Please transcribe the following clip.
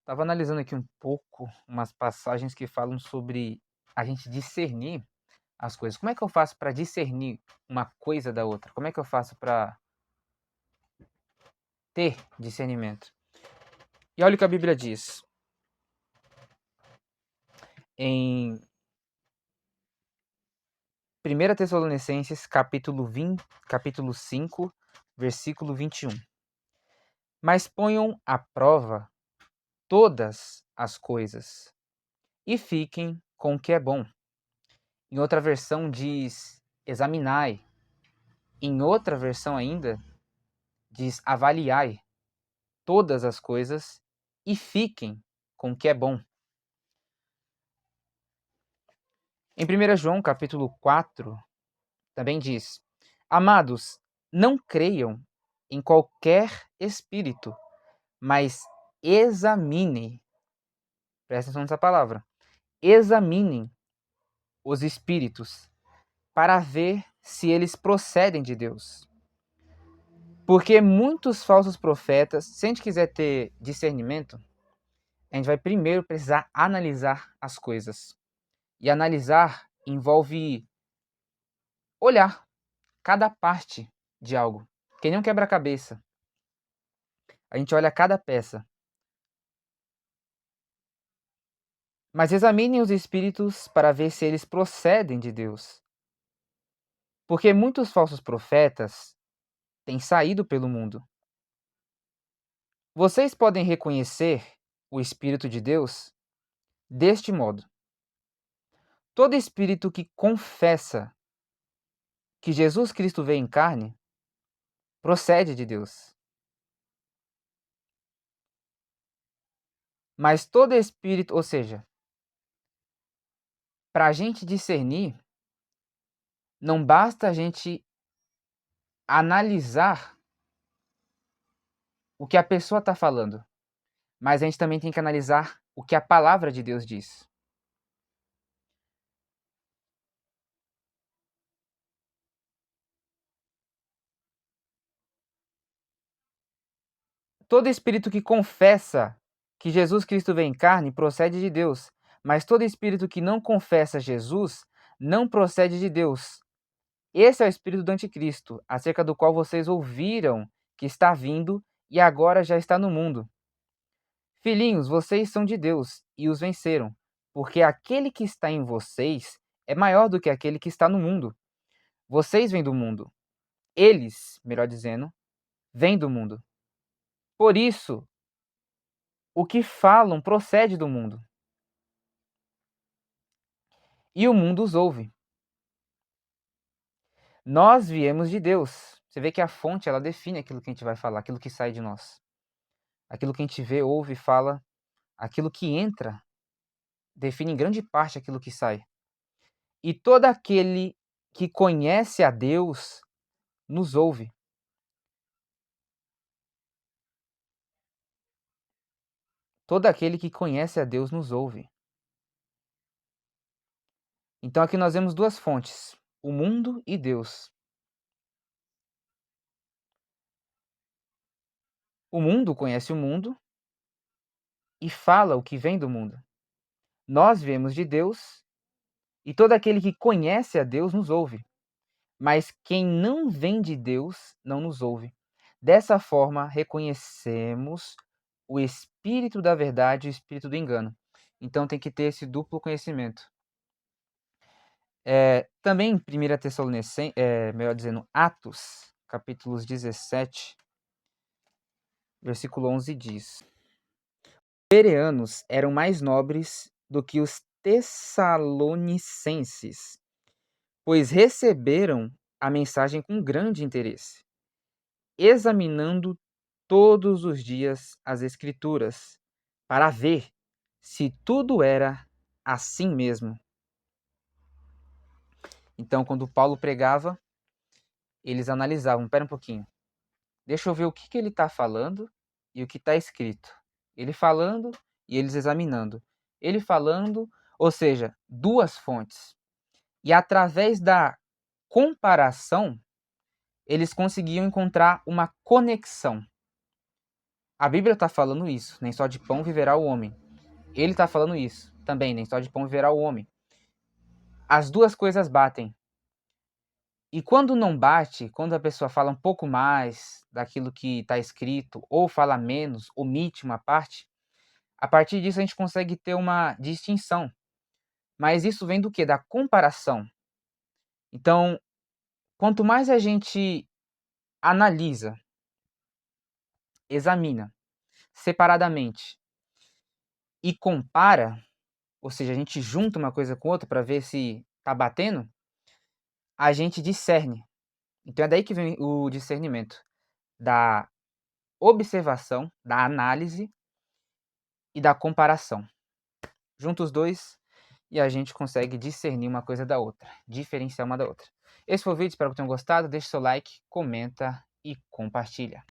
Estava analisando aqui um pouco umas passagens que falam sobre a gente discernir as coisas. Como é que eu faço para discernir uma coisa da outra? Como é que eu faço para ter discernimento? E olha o que a Bíblia diz em 1 Tessalonicenses, capítulo 5, versículo 21. Mas ponham à prova todas as coisas e fiquem com o que é bom. Em outra versão diz: examinai. Em outra versão ainda diz: avaliai todas as coisas e fiquem com o que é bom. Em 1 João capítulo 4 também diz: amados, não creiam em qualquer espírito, mas examinem, presta atenção nessa palavra, examinem os espíritos para ver se eles procedem de Deus. Porque muitos falsos profetas, se a gente quiser ter discernimento, a gente vai primeiro precisar analisar as coisas. E analisar envolve olhar cada parte de algo, que nem um quebra-cabeça. A gente olha cada peça. Mas examinem os espíritos para ver se eles procedem de Deus. Porque muitos falsos profetas têm saído pelo mundo. Vocês podem reconhecer o Espírito de Deus deste modo. Todo espírito que confessa que Jesus Cristo veio em carne procede de Deus. Mas todo espírito, ou seja, para a gente discernir, não basta a gente analisar o que a pessoa está falando, mas a gente também tem que analisar o que a palavra de Deus diz. Todo espírito que confessa que Jesus Cristo veio em carne procede de Deus, mas todo espírito que não confessa Jesus não procede de Deus. Esse é o espírito do anticristo, acerca do qual vocês ouviram que está vindo e agora já está no mundo. Filhinhos, vocês são de Deus e os venceram, porque aquele que está em vocês é maior do que aquele que está no mundo. Vocês vêm do mundo. Eles, melhor dizendo, vêm do mundo. Por isso, o que falam procede do mundo. E o mundo os ouve. Nós viemos de Deus. Você vê que a fonte, ela define aquilo que a gente vai falar, aquilo que sai de nós. Aquilo que a gente vê, ouve, fala, aquilo que entra, define em grande parte aquilo que sai. E todo aquele que conhece a Deus nos ouve. Todo aquele que conhece a Deus nos ouve. Então aqui nós vemos duas fontes, o mundo e Deus. O mundo conhece o mundo e fala o que vem do mundo. Nós viemos de Deus e todo aquele que conhece a Deus nos ouve. Mas quem não vem de Deus não nos ouve. Dessa forma, reconhecemos o espírito da verdade e o espírito do engano. Então tem que ter esse duplo conhecimento. Também em 1 Tessalonicenses, melhor dizendo, Atos, capítulos 17, versículo 11 diz: os bereanos eram mais nobres do que os tessalonicenses, pois receberam a mensagem com grande interesse, examinando todos os dias as Escrituras, para ver se tudo era assim mesmo. Então, quando Paulo pregava, eles analisavam, pera um pouquinho, deixa eu ver o que ele está falando e o que está escrito. Ele falando e eles examinando. Ele falando, ou seja, duas fontes. E através da comparação, eles conseguiam encontrar uma conexão. A Bíblia está falando isso, nem só de pão viverá o homem. Ele está falando isso também, nem só de pão viverá o homem. As duas coisas batem. E quando não bate, quando a pessoa fala um pouco mais daquilo que está escrito, ou fala menos, omite uma parte, a partir disso a gente consegue ter uma distinção. Mas isso vem do quê? Da comparação. Então, quanto mais a gente analisa, examina separadamente e compara, ou seja, a gente junta uma coisa com outra para ver se está batendo, a gente discerne. Então é daí que vem o discernimento, da observação, da análise e da comparação. Junta os dois e a gente consegue discernir uma coisa da outra, diferenciar uma da outra. Esse foi o vídeo, espero que tenham gostado. Deixe seu like, comenta e compartilha.